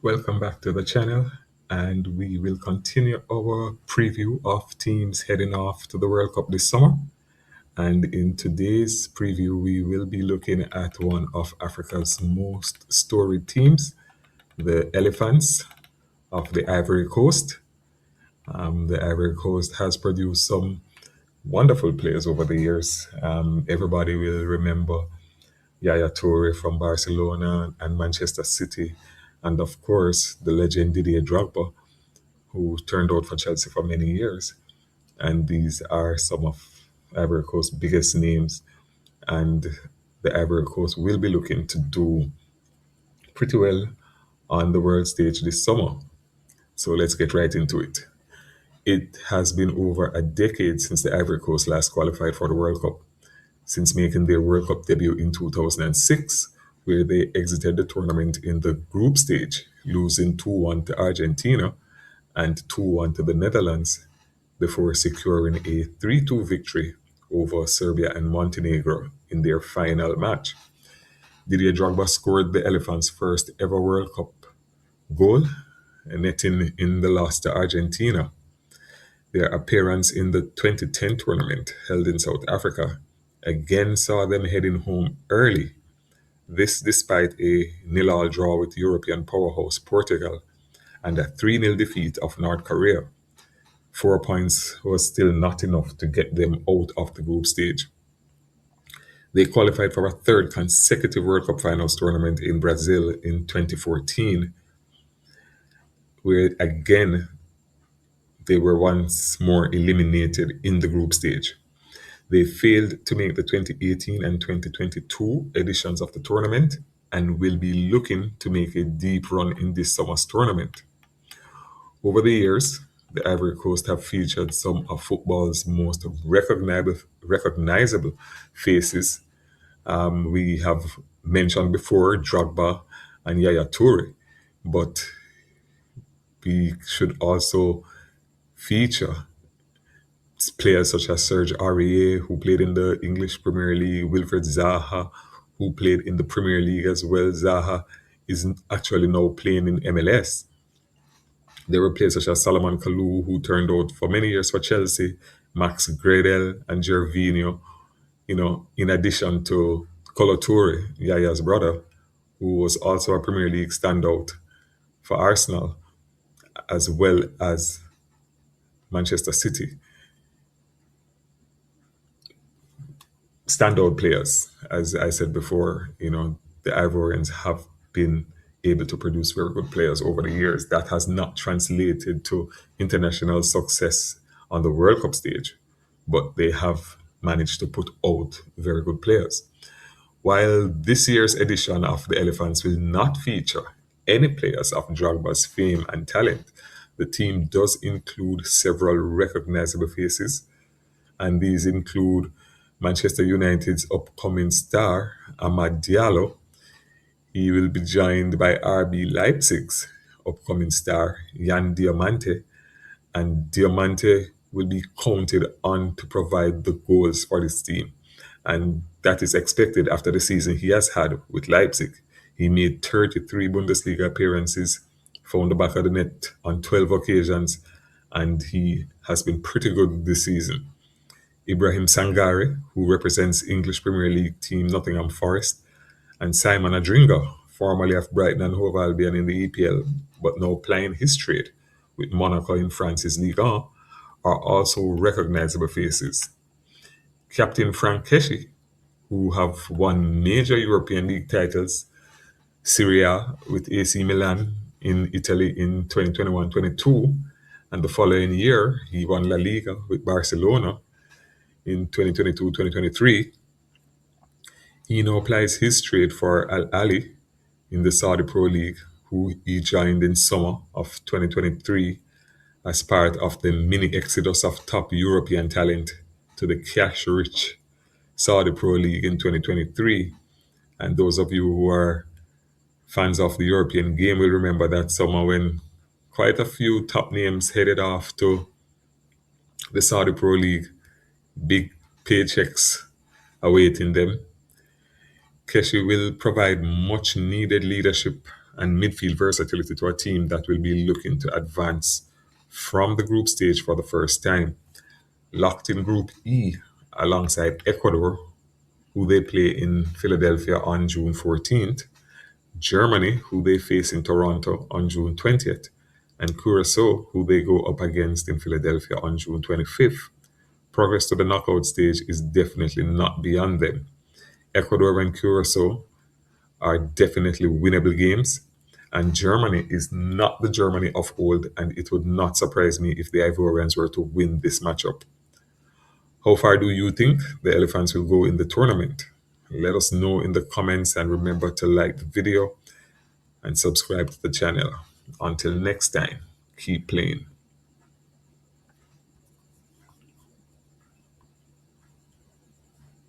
Welcome back to the channel, and we will continue our preview of teams heading off to the World Cup this summer. And in today's preview, we will be looking at one of Africa's most storied teams, the Elephants of the Ivory Coast. The Ivory Coast has produced some wonderful players over the years. Everybody will remember Yaya Toure from Barcelona and Manchester City, and of course the legend Didier Drogba, who turned out for Chelsea for many years. And these are some of Ivory Coast's biggest names, and the Ivory Coast will be looking to do pretty well on the world stage this summer. So let's get right into it. It has been over a decade since the Ivory Coast last qualified for the World Cup, since making their World Cup debut in 2006, where they exited the tournament in the group stage, losing 2-1 to Argentina and 2-1 to the Netherlands before securing a 3-2 victory over Serbia and Montenegro in their final match. Didier Drogba scored the Elephants' first ever World Cup goal, netting in the loss to Argentina. Their appearance in the 2010 tournament held in South Africa again saw them heading home early. This despite a nil-all draw with European powerhouse Portugal and a 3-0 defeat of North Korea. 4 points was still not enough to get them out of the group stage. They qualified for a third consecutive World Cup Finals tournament in Brazil in 2014, where again they were once more eliminated in the group stage. They failed to make the 2018 and 2022 editions of the tournament and will be looking to make a deep run in this summer's tournament. Over the years, the Ivory Coast have featured some of football's most recognizable faces. We have mentioned before Drogba and Yaya Toure, but we should also feature players such as Serge Aurier, who played in the English Premier League, Wilfred Zaha, who played in the Premier League as well. Zaha is actually now playing in MLS. There were players such as Salomon Kalou, who turned out for many years for Chelsea, Max Gradel and Gervinho, in addition to Kolo Toure, Yaya's brother, who was also a Premier League standout for Arsenal, as well as Manchester City. Standout players, as I said before, the Ivorians have been able to produce very good players over the years. That has not translated to international success on the World Cup stage, but they have managed to put out very good players. While this year's edition of the Elephants will not feature any players of Drogba's fame and talent, the team does include several recognizable faces, and these include Manchester United's upcoming star, Amad Diallo. He will be joined by RB Leipzig's upcoming star, Jan Diamante, and Diamante will be counted on to provide the goals for this team. And that is expected after the season he has had with Leipzig. He made 33 Bundesliga appearances, found the back of the net on 12 occasions, and he has been pretty good this season. Ibrahim Sangare, who represents English Premier League team Nottingham Forest, and Simon Adingra, formerly of Brighton and Hove Albion in the EPL, but now playing his trade with Monaco in France's Ligue 1, are also recognizable faces. Captain Franck Kessié, who have won major European League titles, Serie A with AC Milan in Italy in 2021-22, and the following year he won La Liga with Barcelona in 2022-2023. He now applies his trade for Al Ali in the Saudi Pro League, who he joined in summer of 2023 as part of the mini exodus of top European talent to the cash-rich Saudi Pro League in 2023. And those of you who are fans of the European game will remember that summer when quite a few top names headed off to the Saudi Pro League, big paychecks awaiting them. Kessié will provide much needed leadership and midfield versatility to a team that will be looking to advance from the group stage for the first time. Locked in Group E alongside Ecuador, who they play in Philadelphia on June 14th, Germany, who they face in Toronto on June 20th, and Curacao, who they go up against in Philadelphia on June 25th. Progress to the knockout stage is definitely not beyond them. Ecuador and Curacao are definitely winnable games, and Germany is not the Germany of old, and it would not surprise me if the Ivorians were to win this matchup. How far do you think the Elephants will go in the tournament? Let us know in the comments, and remember to like the video and subscribe to the channel. Until next time, keep playing.